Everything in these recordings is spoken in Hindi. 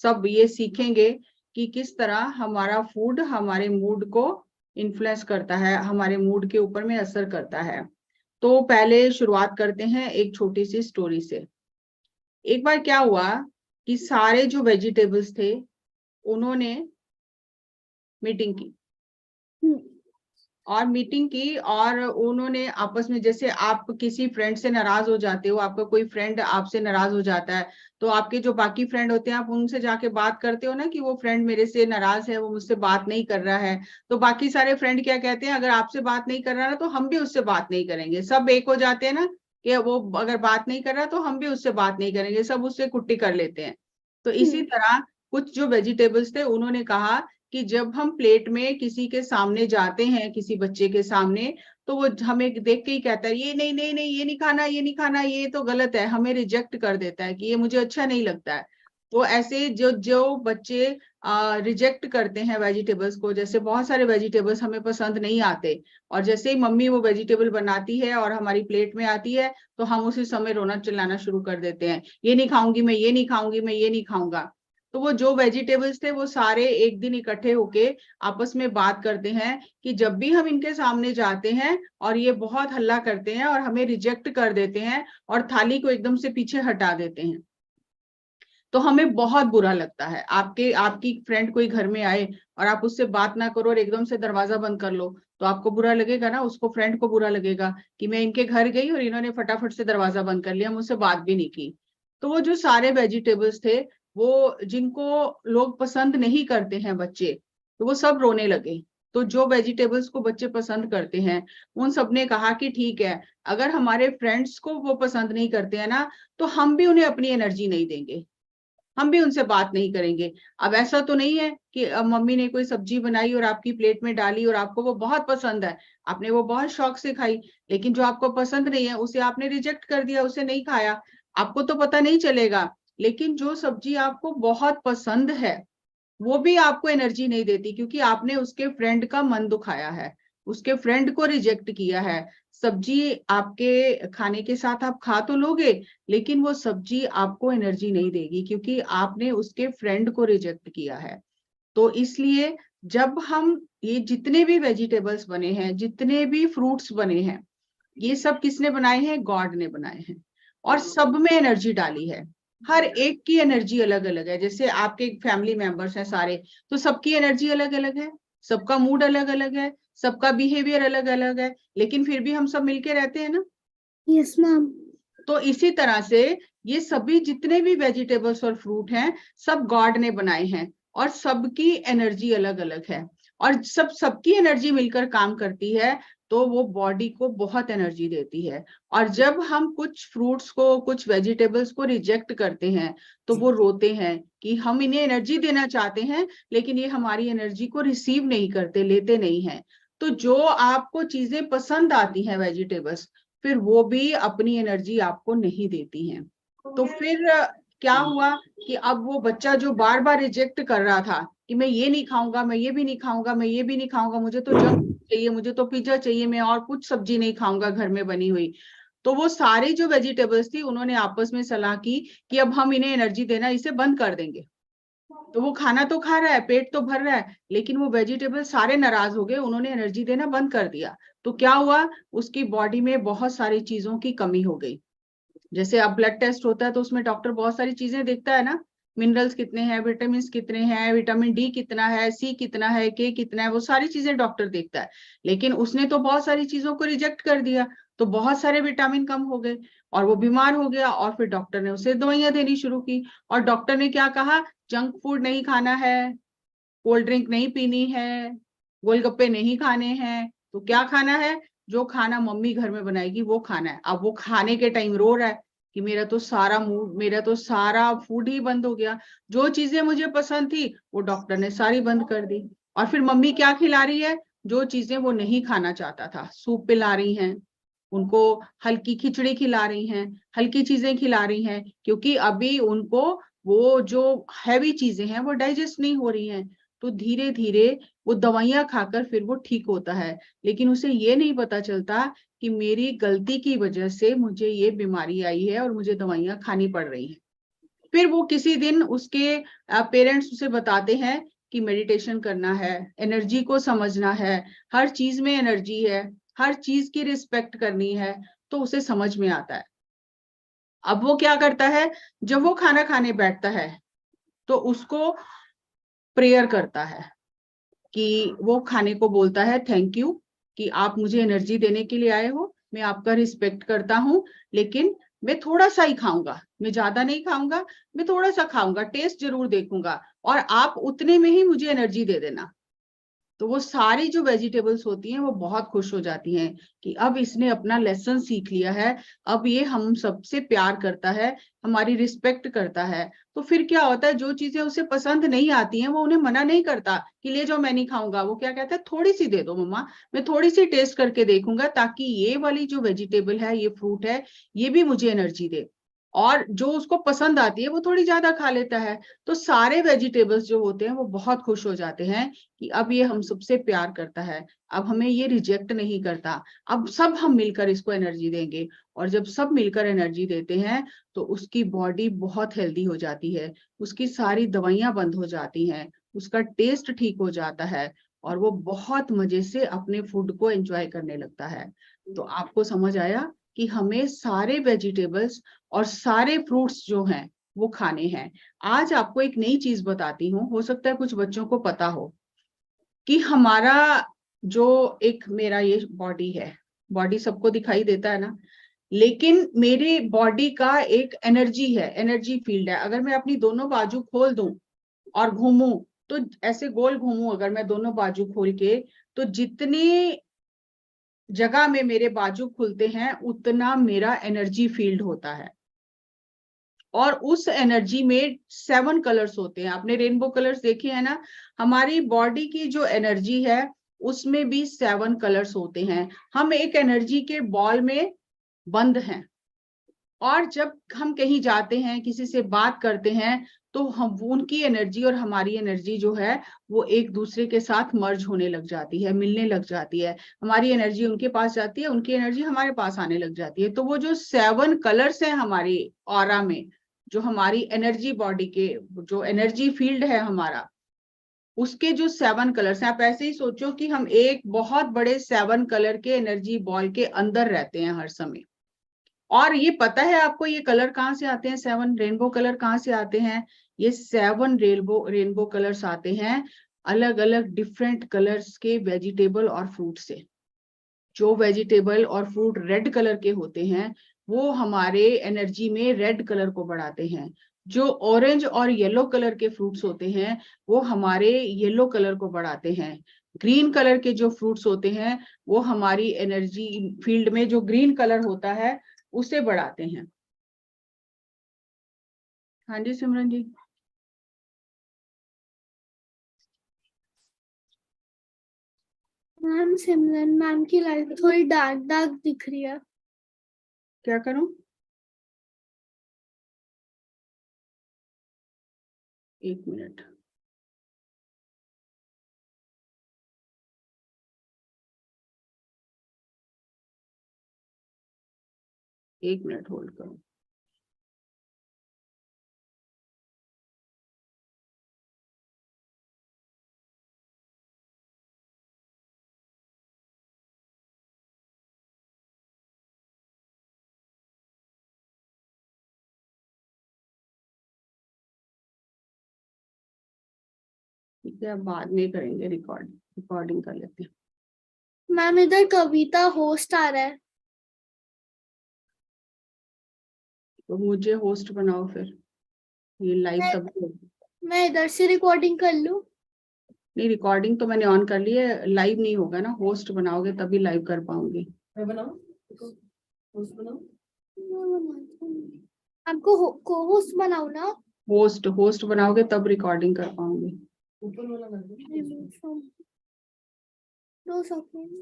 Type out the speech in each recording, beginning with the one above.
सब ये सीखेंगे कि किस तरह हमारा फूड हमारे मूड को इन्फ्लुएंस करता है, हमारे मूड के ऊपर में असर करता है। तो पहले शुरुआत करते हैं एक छोटी सी स्टोरी से। एक बार क्या हुआ कि सारे जो वेजिटेबल्स थे उन्होंने मीटिंग की और उन्होंने आपस में, जैसे आप किसी फ्रेंड से नाराज हो जाते हो, आपका कोई फ्रेंड आपसे नाराज हो जाता है, तो आपके जो बाकी फ्रेंड होते हैं आप उनसे जाके बात करते हो ना कि वो फ्रेंड मेरे से नाराज है, वो मुझसे बात नहीं कर रहा है। तो बाकी सारे फ्रेंड क्या कहते हैं, अगर आपसे बात नहीं कर रहा ना तो हम भी उससे बात नहीं करेंगे। सब एक हो जाते हैं ना कि वो अगर बात नहीं कर रहा तो हम भी उससे बात नहीं करेंगे, सब उससे कुट्टी कर लेते हैं। तो इसी तरह कुछ जो वेजिटेबल्स थे उन्होंने कहा कि जब हम प्लेट में किसी के सामने जाते हैं, किसी बच्चे के सामने, तो वो हमें देख के ही कहता है ये नहीं नहीं नहीं, ये नहीं खाना, ये नहीं खाना, ये तो गलत है, हमें रिजेक्ट कर देता है कि ये मुझे अच्छा नहीं लगता है। तो ऐसे जो जो बच्चे रिजेक्ट करते हैं वेजिटेबल्स को, जैसे बहुत सारे वेजिटेबल्स हमें पसंद नहीं आते, और जैसे ही मम्मी वो वेजिटेबल बनाती है और हमारी प्लेट में आती है तो हम उसी समय रोना चिल्लाना शुरू कर देते हैं, ये नहीं खाऊंगी मैं, ये नहीं खाऊंगी मैं, ये नहीं खाऊंगा। तो वो जो वेजिटेबल्स थे वो सारे एक दिन इकट्ठे होके आपस में बात करते हैं कि जब भी हम इनके सामने जाते हैं और ये बहुत हल्ला करते हैं और हमें रिजेक्ट कर देते हैं और थाली को एकदम से पीछे हटा देते हैं, तो हमें बहुत बुरा लगता है। आपकी फ्रेंड कोई घर में आए और आप उससे बात ना करो और एकदम से दरवाजा बंद कर लो, तो आपको बुरा लगेगा ना, उसको फ्रेंड को बुरा लगेगा कि मैं इनके घर गई और इन्होंने फटाफट से दरवाजा बंद कर लिया, मुझसे बात भी नहीं की। तो वो जो सारे वेजिटेबल्स थे, वो जिनको लोग पसंद नहीं करते हैं बच्चे, तो वो सब रोने लगे। तो जो वेजिटेबल्स को बच्चे पसंद करते हैं उन सब ने कहा कि ठीक है, अगर हमारे फ्रेंड्स को वो पसंद नहीं करते हैं ना, तो हम भी उन्हें अपनी एनर्जी नहीं देंगे, हम भी उनसे बात नहीं करेंगे। अब ऐसा तो नहीं है कि मम्मी ने कोई सब्जी बनाई और आपकी प्लेट में डाली और आपको वो बहुत पसंद है, आपने वो बहुत शौक से खाई, लेकिन जो आपको पसंद नहीं है उसे आपने रिजेक्ट कर दिया, उसे नहीं खाया, आपको तो पता नहीं चलेगा। लेकिन जो सब्जी आपको बहुत पसंद है वो भी आपको एनर्जी नहीं देती, क्योंकि आपने उसके फ्रेंड का मन दुखाया है, उसके फ्रेंड को रिजेक्ट किया है। सब्जी आपके खाने के साथ आप खा तो लोगे, लेकिन वो सब्जी आपको एनर्जी नहीं देगी क्योंकि आपने उसके फ्रेंड को रिजेक्ट किया है। तो इसलिए जब हम ये जितने भी वेजिटेबल्स बने हैं, जितने भी फ्रूट्स बने हैं, ये सब किसने बनाए हैं? गॉड ने बनाए हैं, और सब में एनर्जी डाली है। हर एक की एनर्जी अलग अलग है। जैसे आपके फैमिली मेंबर्स हैं सारे, तो सबकी एनर्जी अलग अलग है, सबका मूड अलग अलग है, सबका बिहेवियर अलग अलग है, लेकिन फिर भी हम सब मिलके रहते हैं ना। Yes ma'am. तो इसी तरह से ये सभी जितने भी वेजिटेबल्स और फ्रूट हैं सब गॉड ने बनाए हैं, और सबकी एनर्जी अलग अलग है, और सबकी एनर्जी मिलकर काम करती है, तो वो बॉडी को बहुत एनर्जी देती है। और जब हम कुछ फ्रूट्स को, कुछ वेजिटेबल्स को रिजेक्ट करते हैं तो वो रोते हैं कि हम इन्हें एनर्जी देना चाहते हैं लेकिन ये हमारी एनर्जी को रिसीव नहीं करते, लेते नहीं हैं। तो जो आपको चीजें पसंद आती हैं वेजिटेबल्स, फिर वो भी अपनी एनर्जी आपको नहीं देती हैं। तो फिर क्या हुआ कि अब वो बच्चा जो बार बार रिजेक्ट कर रहा था कि मैं ये नहीं खाऊंगा, मैं ये भी नहीं खाऊंगा, मैं ये भी नहीं खाऊंगा, मुझे तो जंक चाहिए, मुझे तो पिज्जा चाहिए, मैं और कुछ सब्जी नहीं खाऊंगा घर में बनी हुई, तो वो सारी जो वेजिटेबल्स थी उन्होंने आपस में सलाह की कि अब हम इन्हें एनर्जी देना, इसे बंद कर देंगे। तो वो खाना तो खा रहा है, पेट तो भर रहा है, लेकिन वो वेजिटेबल सारे नाराज हो गए, उन्होंने एनर्जी देना बंद कर दिया। तो क्या हुआ, उसकी बॉडी में बहुत सारी चीजों की कमी हो गई। जैसे अब ब्लड टेस्ट होता है तो उसमें डॉक्टर बहुत सारी चीजें देखता है ना, मिनरल्स कितने हैं, विटामिन कितने हैं, विटामिन डी कितना है, सी कितना है, के कितना है, वो सारी चीजें डॉक्टर देखता है। लेकिन उसने तो बहुत सारी चीजों को रिजेक्ट कर दिया, तो बहुत सारे विटामिन कम हो गए और वो बीमार हो गया, और फिर डॉक्टर ने उसे दवाइयां देनी शुरू की। और डॉक्टर ने क्या कहा, जंक फूड नहीं खाना है, कोल्ड ड्रिंक नहीं पीनी है, गोलगप्पे नहीं खाने हैं, तो क्या खाना है? जो खाना मम्मी घर में बनाएगी वो खाना है। अब वो खाने के टाइम रो रहा है कि मेरा तो सारा मूड, मेरा तो सारा फूड ही बंद हो गया, जो चीजें मुझे पसंद थी वो डॉक्टर ने सारी बंद कर दी। और फिर मम्मी क्या खिला रही है? जो चीजें वो नहीं खाना चाहता था, सूप पिला रही हैं उनको, हल्की खिचड़ी खिला रही हैं, हल्की चीजें खिला रही हैं, क्योंकि अभी उनको वो जो हैवी चीजें हैं वो डाइजेस्ट नहीं हो रही हैं। तो धीरे धीरे वो दवाइयां खाकर फिर वो ठीक होता है, लेकिन उसे ये नहीं पता चलता कि मेरी गलती की वजह से मुझे ये बीमारी आई है और मुझे दवाइयां खानी पड़ रही है। फिर वो किसी दिन उसके पेरेंट्स उसे बताते हैं कि मेडिटेशन करना है, एनर्जी को समझना है, हर चीज में एनर्जी है, हर चीज की रिस्पेक्ट करनी है, तो उसे समझ में आता है। अब वो क्या करता है, जब वो खाना खाने बैठता है तो उसको प्रेयर करता है, कि वो खाने को बोलता है थैंक यू कि आप मुझे एनर्जी देने के लिए आए हो, मैं आपका रिस्पेक्ट करता हूँ, लेकिन मैं थोड़ा सा ही खाऊंगा, मैं ज्यादा नहीं खाऊंगा, मैं थोड़ा सा खाऊंगा, टेस्ट जरूर देखूंगा, और आप उतने में ही मुझे एनर्जी दे देना। तो वो सारी जो वेजिटेबल्स होती हैं वो बहुत खुश हो जाती हैं कि अब इसने अपना लेसन सीख लिया है, अब ये हम सबसे प्यार करता है, हमारी रिस्पेक्ट करता है। तो फिर क्या होता है, जो चीजें उसे पसंद नहीं आती हैं वो उन्हें मना नहीं करता कि ले जाओ मैं नहीं खाऊंगा, वो क्या कहता है, थोड़ी सी दे दो मम्मा, मैं थोड़ी सी टेस्ट करके देखूंगा, ताकि ये वाली जो वेजिटेबल है, ये फ्रूट है, ये भी मुझे एनर्जी दे। और जो उसको पसंद आती है वो थोड़ी ज्यादा खा लेता है। तो सारे वेजिटेबल्स जो होते हैं वो बहुत खुश हो जाते हैं कि अब ये हम सबसे प्यार करता है, अब हमें ये रिजेक्ट नहीं करता, अब सब हम मिलकर इसको एनर्जी देंगे। और जब सब मिलकर एनर्जी देते हैं तो उसकी बॉडी बहुत हेल्दी हो जाती है, उसकी सारी दवाइयां बंद हो जाती हैं, उसका टेस्ट ठीक हो जाता है, और वो बहुत मजे से अपने फूड को एंजॉय करने लगता है। तो आपको समझ आया कि हमें सारे वेजिटेबल्स और सारे फ्रूट्स जो हैं वो खाने हैं। आज आपको एक नई चीज बताती हूँ, हो सकता है कुछ बच्चों को पता हो, कि हमारा जो एक मेरा ये बॉडी है, बॉडी सबको दिखाई देता है ना, लेकिन मेरे बॉडी का एक एनर्जी है, एनर्जी फील्ड है। अगर मैं अपनी दोनों बाजू खोल दूं और घूमूं, तो ऐसे गोल घूमूं अगर मैं दोनों बाजू खोल के, तो जितनी जगह में मेरे बाजू खुलते हैं उतना मेरा एनर्जी फील्ड होता है। और उस एनर्जी में 7 कलर्स होते हैं, आपने रेनबो कलर्स देखे हैं ना, हमारी बॉडी की जो एनर्जी है उसमें भी 7 कलर्स होते हैं। हम एक एनर्जी के बॉल में बंद हैं, और जब हम कहीं जाते हैं, किसी से बात करते हैं, तो हम उनकी एनर्जी और हमारी एनर्जी जो है वो एक दूसरे के साथ मर्ज होने लग जाती है, मिलने लग जाती है। हमारी एनर्जी उनके पास जाती है, उनकी एनर्जी हमारे पास आने लग जाती है। तो वो जो 7 कलर्स हैं हमारी ऑरा में, जो हमारी एनर्जी बॉडी के, जो एनर्जी फील्ड है हमारा, उसके जो 7 कलर्स हैं, आप ऐसे ही सोचो कि हम एक बहुत बड़े 7 कलर के एनर्जी बॉल के अंदर रहते हैं हर समय। और ये पता है आपको, ये कलर कहाँ से आते हैं, 7 रेनबो कलर कहाँ से आते हैं? ये 7 रेनबो रेनबो कलर्स आते हैं अलग अलग डिफरेंट कलर्स के वेजिटेबल और फ्रूट से। जो वेजिटेबल और फ्रूट रेड कलर के होते हैं वो हमारे एनर्जी में रेड कलर को बढ़ाते हैं। जो ऑरेंज और येलो कलर के फ्रूट्स होते हैं वो हमारे येलो कलर को बढ़ाते हैं। ग्रीन कलर के जो फ्रूट्स होते हैं वो हमारी एनर्जी फील्ड में जो ग्रीन कलर होता है उसे बढ़ाते हैं। हाँ जी सिमरन जी। मैम सिमरन मैम की लाइफ थोड़ी डार्क डार्क दिख रही है। क्या करूं? एक मिनट। एक मिनट होल्ड करो। ठीक है, अब बाद में करेंगे, रिकॉर्डिंग कर लेते हैं। मैम इधर कविता होस्ट आ रहा है। तो मुझे होस्ट बनाओ फिर, ये लाइव तब होगी। मैं इधर से रिकॉर्डिंग कर लूं? नहीं, रिकॉर्डिंग तो मैंने ऑन कर ली है, लाइव नहीं होगा ना, होस्ट बनाओगे तभी लाइव कर पाऊंगी। मैं बनाऊं? होस्ट बनाऊं? आपको को होस्ट बनाओ ना। होस्ट होस्ट बनाओगे तब रिकॉर्डिंग कर पाऊंगी। ऊपर वाला कर दो। Remove from 2 seconds.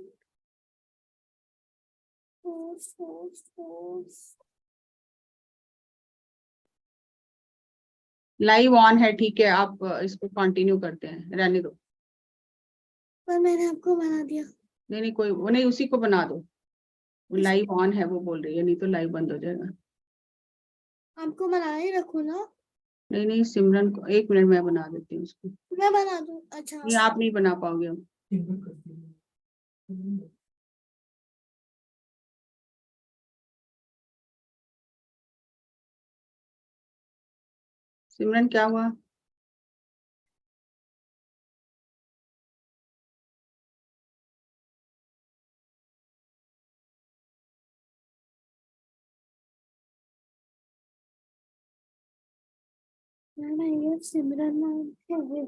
Host live on है, ठीक है, आप इसको कंटिन्यू करते हैं, रहने दो। पर मैंने आपको बना दिया। नहीं नहीं, कोई वो नहीं, उसी को बना दो, वो लाइव ऑन है वो बोल रही है, नहीं तो लाइव बंद हो जाएगा। आपको बना ही रखो ना। नहीं नहीं, सिमरन को 1 मिनट मैं बना देती हूँ उसको। मैं बना दूं? अच्छा नहीं, आप नहीं बना पाओगे अब। सिमरन क्या हुआ? ये सिमरन नाम है,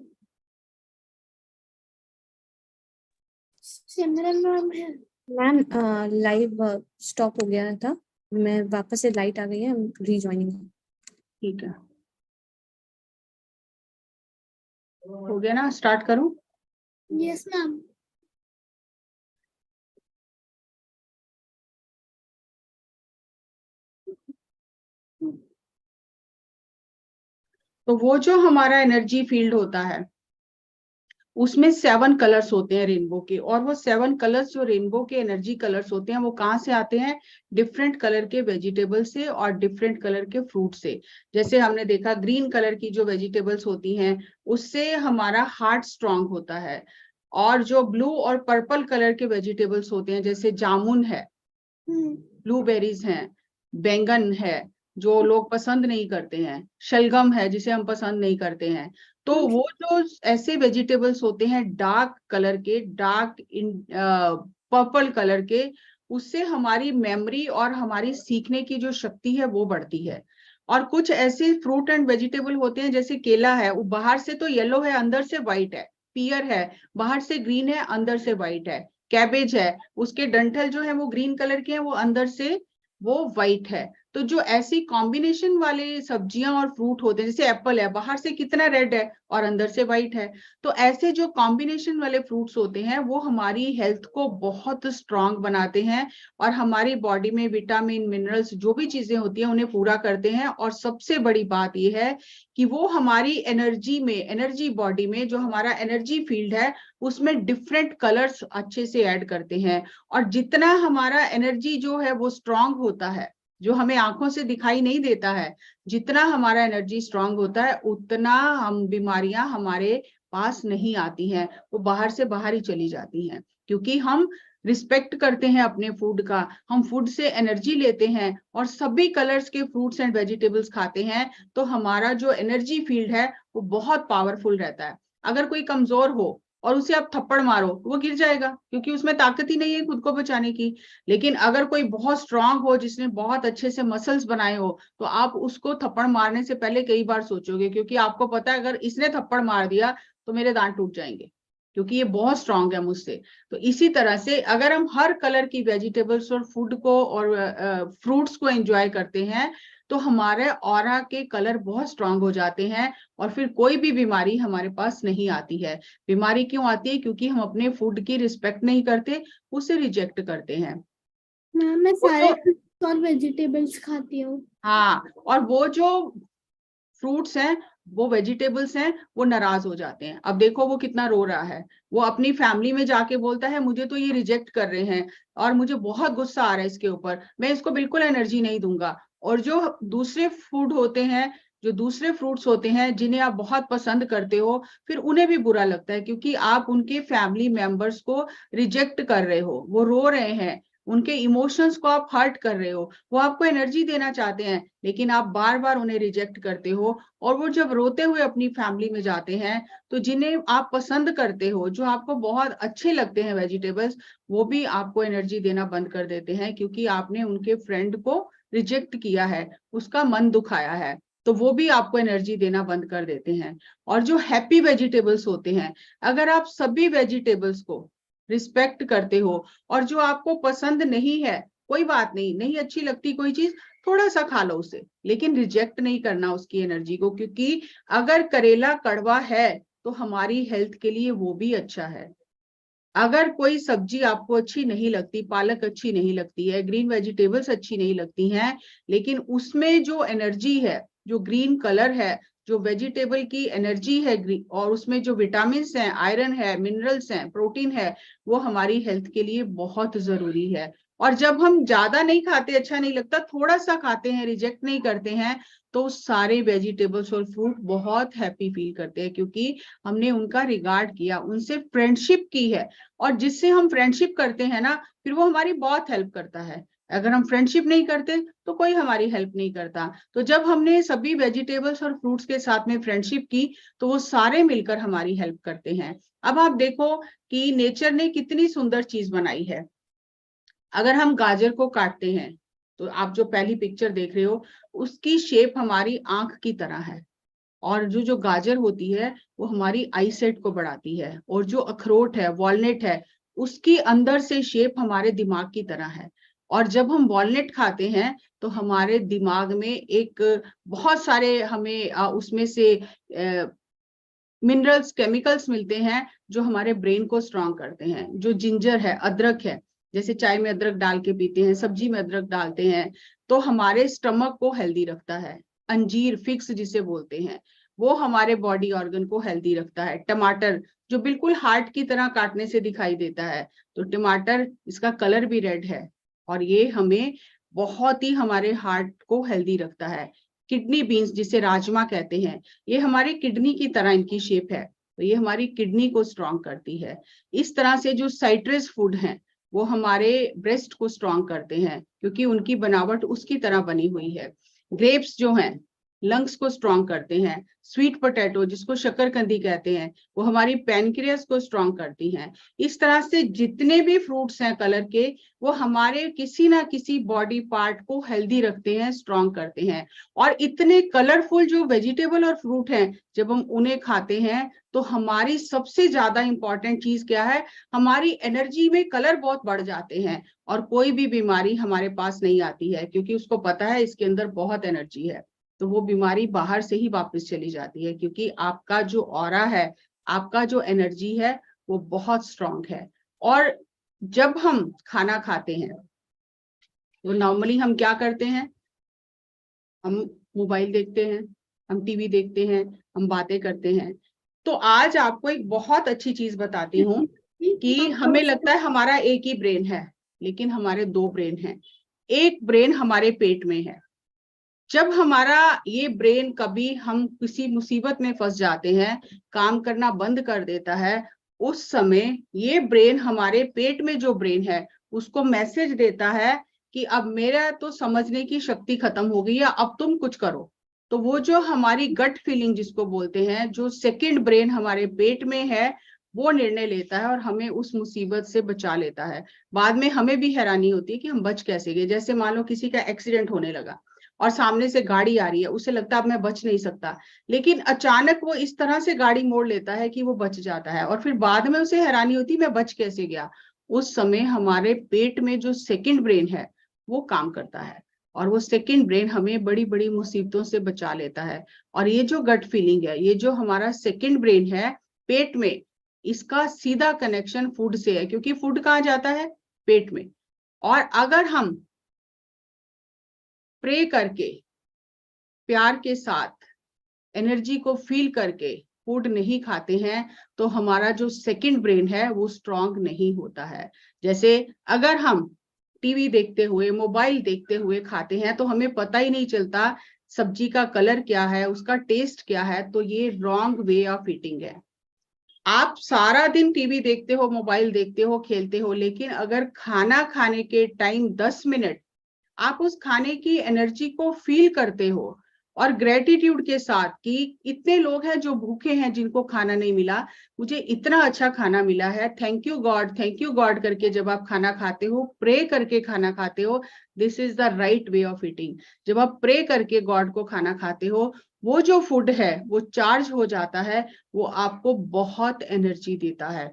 सिमरन नाम है। मैम लाइव स्टॉप हो गया था, मैं वापस से लाइट आ गई है, रीजॉइनिंग। ठीक है, हो गया ना? स्टार्ट करूं? Yes ma'am. तो वो जो हमारा एनर्जी फील्ड होता है उसमें 7 कलर्स होते हैं रेनबो के, और वो 7 कलर्स जो रेनबो के एनर्जी कलर्स होते हैं वो कहाँ से आते हैं? डिफरेंट कलर के वेजिटेबल से और डिफरेंट कलर के फ्रूट से। जैसे हमने देखा ग्रीन कलर की जो वेजिटेबल्स होती हैं उससे हमारा हार्ट स्ट्रांग होता है, और जो ब्लू और पर्पल कलर के वेजिटेबल्स होते हैं जैसे जामुन है, ब्लूबेरीज हैं, बैंगन है जो लोग पसंद नहीं करते हैं, शलगम है जिसे हम पसंद नहीं करते हैं, तो वो जो ऐसे वेजिटेबल्स होते हैं डार्क कलर के, डार्क पर्पल कलर के, उससे हमारी मेमोरी और हमारी सीखने की जो शक्ति है वो बढ़ती है। और कुछ ऐसे फ्रूट एंड वेजिटेबल होते हैं जैसे केला है, वो बाहर से तो येलो है अंदर से व्हाइट है, पियर है बाहर से ग्रीन है अंदर से व्हाइट है, कैबेज है उसके डंठल जो है वो ग्रीन कलर के हैं वो अंदर से वो व्हाइट है। तो जो ऐसी कॉम्बिनेशन वाले सब्जियां और फ्रूट होते हैं जैसे एप्पल है बाहर से कितना रेड है और अंदर से व्हाइट है, तो ऐसे जो कॉम्बिनेशन वाले फ्रूट्स होते हैं वो हमारी हेल्थ को बहुत स्ट्रांग बनाते हैं और हमारी बॉडी में विटामिन मिनरल्स जो भी चीजें होती हैं उन्हें पूरा करते हैं। और सबसे बड़ी बात यह है कि वो हमारी एनर्जी में, एनर्जी बॉडी में जो हमारा एनर्जी फील्ड है उसमें डिफरेंट कलर्स अच्छे से ऐड करते हैं। और जितना हमारा एनर्जी जो है वो स्ट्रांग होता है, जो हमें आंखों से दिखाई नहीं देता है, जितना हमारा एनर्जी स्ट्रांग होता है उतना हम बीमारियां हमारे पास नहीं आती हैं, वो बाहर से बाहर ही चली जाती हैं, क्योंकि हम रिस्पेक्ट करते हैं अपने फूड का, हम फूड से एनर्जी लेते हैं और सभी कलर्स के फ्रूट्स एंड वेजिटेबल्स खाते हैं, तो हमारा जो एनर्जी फील्ड है वो बहुत पावरफुल रहता है। अगर कोई कमजोर हो और उसे आप थप्पड़ मारो वो गिर जाएगा क्योंकि उसमें ताकत ही नहीं है खुद को बचाने की। लेकिन अगर कोई बहुत स्ट्रांग हो जिसने बहुत अच्छे से मसल्स बनाए हो तो आप उसको थप्पड़ मारने से पहले कई बार सोचोगे, क्योंकि आपको पता है अगर इसने थप्पड़ मार दिया तो मेरे दांत टूट जाएंगे क्योंकि ये बहुत स्ट्रांग है मुझसे। तो इसी तरह से अगर हम हर कलर की वेजिटेबल्स और फूड को और फ्रूट्स को एंजॉय करते हैं तो हमारे ऑरा के कलर बहुत स्ट्रांग हो जाते हैं और फिर कोई भी बीमारी हमारे पास नहीं आती है। बीमारी क्यों आती है? क्योंकि हम अपने फूड की रिस्पेक्ट नहीं करते, उसे रिजेक्ट करते हैं। मैम मैं सारे फ्रूट्स और वेजिटेबल्स खाती हूँ। हाँ, और वो जो फ्रूट्स हैं वो वेजिटेबल्स हैं वो नाराज हो जाते हैं। अब देखो वो कितना रो रहा है, वो अपनी फैमिली में जाके बोलता है मुझे तो ये रिजेक्ट कर रहे हैं और मुझे बहुत गुस्सा आ रहा है इसके ऊपर, मैं इसको बिल्कुल एनर्जी नहीं दूंगा। और जो दूसरे फूड होते हैं, जो दूसरे फ्रूट्स होते हैं जिन्हें आप बहुत पसंद करते हो, फिर उन्हें भी बुरा लगता है क्योंकि आप उनके फैमिली मेंबर्स को रिजेक्ट कर रहे हो, वो रो रहे हैं, उनके इमोशंस को आप हर्ट कर रहे हो, वो आपको एनर्जी देना चाहते हैं लेकिन आप बार बार उन्हें रिजेक्ट करते हो। और वो जब रोते हुए अपनी फैमिली में जाते हैं तो जिन्हें आप पसंद करते हो, जो आपको बहुत अच्छे लगते हैं वेजिटेबल्स, वो भी आपको एनर्जी देना बंद कर देते हैं क्योंकि आपने उनके फ्रेंड को रिजेक्ट किया है, उसका मन दुखाया है, तो वो भी आपको एनर्जी देना बंद कर देते हैं। और जो हैप्पी वेजिटेबल्स होते हैं, अगर आप सभी वेजिटेबल्स को रिस्पेक्ट करते हो और जो आपको पसंद नहीं है, कोई बात नहीं, नहीं अच्छी लगती कोई चीज, थोड़ा सा खा लो उसे, लेकिन रिजेक्ट नहीं करना उसकी एनर्जी को, क्योंकि अगर करेला कड़वा है तो हमारी हेल्थ के लिए वो भी अच्छा है। अगर कोई सब्जी आपको अच्छी नहीं लगती, पालक अच्छी नहीं लगती है, ग्रीन वेजिटेबल्स अच्छी नहीं लगती हैं, लेकिन उसमें जो एनर्जी है, जो ग्रीन कलर है, जो वेजिटेबल की एनर्जी है और उसमें जो विटामिन हैं, आयरन है, मिनरल्स हैं, प्रोटीन है, वो हमारी हेल्थ के लिए बहुत जरूरी है। और जब हम ज्यादा नहीं खाते, अच्छा नहीं लगता, थोड़ा सा खाते हैं, रिजेक्ट नहीं करते हैं, तो सारे वेजिटेबल्स और फ्रूट बहुत हैप्पी फील करते हैं, क्योंकि हमने उनका रिगार्ड किया, उनसे फ्रेंडशिप की है। और जिससे हम फ्रेंडशिप करते हैं ना, फिर वो हमारी बहुत हेल्प करता है। अगर हम फ्रेंडशिप नहीं करते तो कोई हमारी हेल्प नहीं करता। तो जब हमने सभी वेजिटेबल्स और फ्रूट्स के साथ में फ्रेंडशिप की, तो वो सारे मिलकर हमारी हेल्प करते हैं। अब आप देखो कि नेचर ने कितनी सुंदर चीज बनाई है। अगर हम गाजर को काटते हैं, तो आप जो पहली पिक्चर देख रहे हो, उसकी शेप हमारी आंख की तरह है। और जो जो गाजर होती है वो हमारी आईसेट को बढ़ाती है। और जो अखरोट है, वॉलनट है, उसकी अंदर से शेप हमारे दिमाग की तरह है। और जब हम वॉलनट खाते हैं तो हमारे दिमाग में एक बहुत सारे हमें उसमें से मिनरल्स, केमिकल्स मिलते हैं, जो हमारे ब्रेन को स्ट्रांग करते हैं। जो जिंजर है, अदरक है, जैसे चाय में अदरक डाल के पीते हैं, सब्जी में अदरक डालते हैं, तो हमारे स्टमक को हेल्दी रखता है। अंजीर, फिक्स जिसे बोलते हैं, वो हमारे बॉडी ऑर्गन को हेल्दी रखता है। टमाटर, जो बिल्कुल हार्ट की तरह काटने से दिखाई देता है, तो टमाटर, इसका कलर भी रेड है, और ये हमें बहुत ही हमारे हार्ट को हेल्दी रखता है। किडनी बीन्स, जिसे राजमा कहते हैं, ये हमारी किडनी की तरह इनकी शेप है, तो ये हमारी किडनी को स्ट्रांग करती है। इस तरह से जो साइट्रस फूड हैं, वो हमारे ब्रेस्ट को स्ट्रांग करते हैं, क्योंकि उनकी बनावट उसकी तरह बनी हुई है। ग्रेप्स जो हैं, लंग्स को स्ट्रांग करते हैं। स्वीट पोटैटो, जिसको शकरकंदी कहते हैं, वो हमारी पैनक्रियास को स्ट्रांग करती हैं। इस तरह से जितने भी फ्रूट्स हैं कलर के, वो हमारे किसी ना किसी बॉडी पार्ट को हेल्दी रखते हैं, स्ट्रांग करते हैं। और इतने कलरफुल जो वेजिटेबल और फ्रूट हैं, जब हम उन्हें खाते हैं, तो हमारी सबसे ज्यादा इंपॉर्टेंट चीज क्या है, हमारी एनर्जी में कलर बहुत बढ़ जाते हैं, और कोई भी बीमारी हमारे पास नहीं आती है, क्योंकि उसको पता है इसके अंदर बहुत एनर्जी है। तो वो बीमारी बाहर से ही वापस चली जाती है, क्योंकि आपका जो ऑरा है, आपका जो एनर्जी है, वो बहुत स्ट्रांग है। और जब हम खाना खाते हैं, तो नॉर्मली हम क्या करते हैं, हम मोबाइल देखते हैं, हम टीवी देखते हैं, हम बातें करते हैं। तो आज आपको एक बहुत अच्छी चीज बताती हूँ कि हमें लगता है हमारा एक ही ब्रेन है, लेकिन हमारे दो ब्रेन हैं। एक ब्रेन हमारे पेट में है। जब हमारा ये ब्रेन, कभी हम किसी मुसीबत में फंस जाते हैं, काम करना बंद कर देता है, उस समय ये ब्रेन, हमारे पेट में जो ब्रेन है, उसको मैसेज देता है कि अब मेरा तो समझने की शक्ति खत्म हो गई है, अब तुम कुछ करो। तो वो जो हमारी गट फीलिंग जिसको बोलते हैं, जो सेकंड ब्रेन हमारे पेट में है, वो निर्णय लेता है और हमें उस मुसीबत से बचा लेता है। बाद में हमें भी हैरानी होती है कि हम बच कैसे गए। जैसे मान लो किसी का एक्सीडेंट होने लगा और सामने से गाड़ी आ रही है, उसे लगता है अब मैं बच नहीं सकता, लेकिन अचानक वो इस तरह से गाड़ी मोड़ लेता है कि वो बच जाता है, और फिर बाद में उसे हैरानी होती मैं बच कैसे गया। उस समय हमारे पेट में जो सेकंड ब्रेन है, वो काम करता है, और वो सेकंड ब्रेन हमें बड़ी बड़ी मुसीबतों से बचा लेता है। और ये जो गट फीलिंग है, ये जो हमारा सेकंड ब्रेन है पेट में, इसका सीधा कनेक्शन फूड से है, क्योंकि फूड कहाँ जाता है, पेट में। और अगर हम प्रे करके, प्यार के साथ, एनर्जी को फील करके फूड नहीं खाते हैं, तो हमारा जो सेकंड ब्रेन है वो स्ट्रांग नहीं होता है। जैसे अगर हम टीवी देखते हुए, मोबाइल देखते हुए खाते हैं, तो हमें पता ही नहीं चलता सब्जी का कलर क्या है, उसका टेस्ट क्या है, तो ये रॉन्ग वे ऑफ ईटिंग है। आप सारा दिन टीवी देखते हो, मोबाइल देखते हो, खेलते हो, लेकिन अगर खाना खाने के टाइम 10 मिनट आप उस खाने की एनर्जी को फील करते हो, और ग्रेटिट्यूड के साथ कि इतने लोग हैं जो भूखे हैं, जिनको खाना नहीं मिला, मुझे इतना अच्छा खाना मिला है, थैंक यू गॉड करके जब आप खाना खाते हो, प्रे करके खाना खाते हो, this is the right way of eating. जब आप प्रे करके गॉड को खाना खाते हो, वो जो फूड है वो चार्ज हो जाता है, वो आपको बहुत एनर्जी देता है।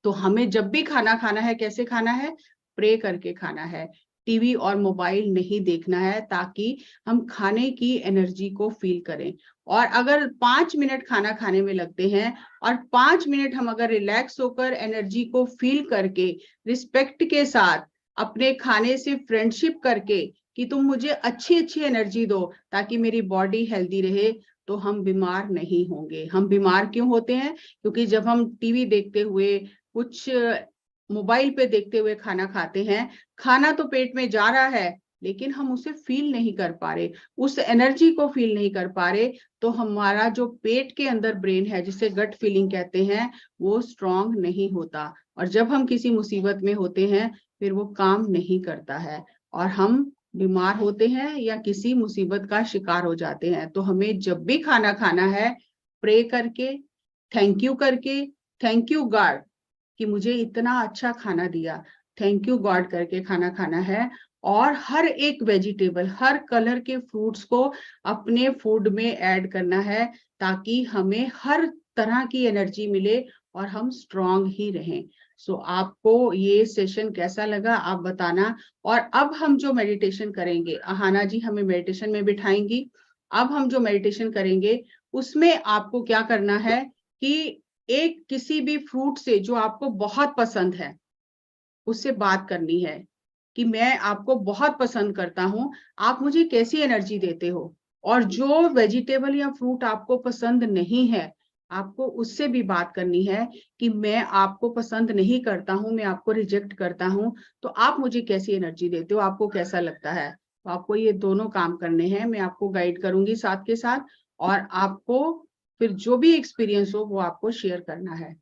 तो हमें जब भी खाना खाना है, कैसे खाना है, प्रे करके खाना है। टीवी और मोबाइल नहीं देखना है, ताकि हम खाने की एनर्जी को फील करें। और अगर 5 मिनट खाना खाने में लगते हैं, और 5 मिनट हम अगर रिलैक्स होकर एनर्जी को फील करके, रिस्पेक्ट के साथ, अपने खाने से फ्रेंडशिप करके कि तुम मुझे अच्छी अच्छी एनर्जी दो ताकि मेरी बॉडी हेल्दी रहे, तो हम बीमार नहीं होंगे। हम बीमार क्यों होते हैं, क्योंकि जब हम टीवी देखते हुए कुछ मोबाइल पे देखते हुए खाना खाते हैं, खाना तो पेट में जा रहा है लेकिन हम उसे फील नहीं कर पा रहे, उस एनर्जी को फील नहीं कर पा रहे, तो हमारा जो पेट के अंदर ब्रेन है जिसे गट फीलिंग कहते हैं वो स्ट्रांग नहीं होता। और जब हम किसी मुसीबत में होते हैं फिर वो काम नहीं करता है और हम बीमार होते हैं या किसी मुसीबत का शिकार हो जाते हैं। तो हमें जब भी खाना खाना है प्रे करके, थैंक यू गॉड कि मुझे इतना अच्छा खाना दिया, थैंक यू गॉड करके खाना खाना है। और हर एक वेजिटेबल, हर कलर के फ्रूट्स को अपने फूड में ऐड करना है ताकि हमें हर तरह की एनर्जी मिले और हम स्ट्रांग ही रहें। सो आपको ये सेशन कैसा लगा आप बताना। और अब हम जो मेडिटेशन करेंगे, अहाना जी हमें मेडिटेशन में बिठाएंगी। अब हम जो मेडिटेशन करेंगे उसमें आपको क्या करना है कि एक किसी भी फ्रूट से जो आपको बहुत पसंद है उससे बात करनी है कि मैं आपको बहुत पसंद करता हूं, आप मुझे कैसी एनर्जी देते हो। और जो वेजिटेबल या फ्रूट आपको पसंद नहीं है आपको उससे भी बात करनी है कि मैं आपको पसंद नहीं करता हूं, मैं आपको रिजेक्ट करता हूं, तो आप मुझे कैसी एनर्जी देते हो, आपको कैसा लगता है। तो आपको ये दोनों काम करने हैं, मैं आपको गाइड करूंगी साथ के साथ और आपको फिर जो भी एक्सपीरियंस हो वो आपको शेयर करना है।